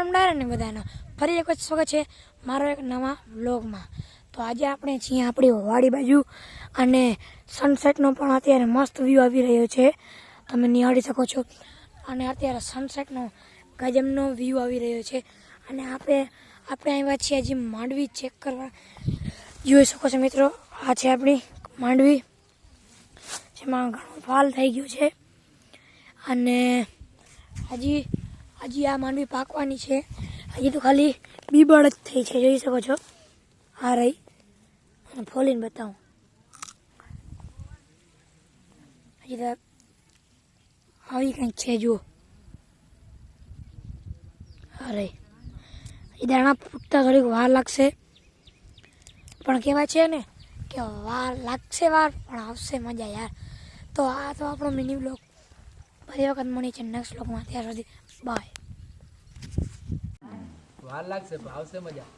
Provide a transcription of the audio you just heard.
રામ ડાયરા ને બધાનો ફરી એક વખત સ્વાગત છે મારો એક નવા વ્લોગમાં। તો આજે આપણે છીએ આપણી વાડી બાજુ અને સનસેટનો પણ અત્યારે મસ્ત વ્યૂ આવી રહ્યો છે, તમે નિહાળી શકો છો। અને અત્યારે સનસેટનો ગજબનો વ્યૂ આવી રહ્યો છે અને આપણે આવ્યા છીએ હજી માંડવી ચેક કરવા। જોઈ શકો છો મિત્રો, આ છે આપણી માંડવી, જેમાં ઘણો ફાલ થઈ ગયો છે અને હજી આ માંડવી પાકવાની છે। હજી તો ખાલી બીબળ જ થઈ છે, જોઈ શકો છો। આ રહી, અને ફોલીને બતાવું, હજી તો આવી કંઈક છે, જુઓ। આ રહી, હજી દાણા પૂછતા થોડીક વાર લાગશે, પણ કહેવાય છે ને કે વાર લાગશે વાર પણ આવશે મજા યાર। તો આ તો આપણો મિની બ્લોગ, ફરી વખત મળી છે નેક્સ્ટ બ્લોગમાં, ત્યાર સુધી બાય। વાર લાગશે પણ આવશે મજા।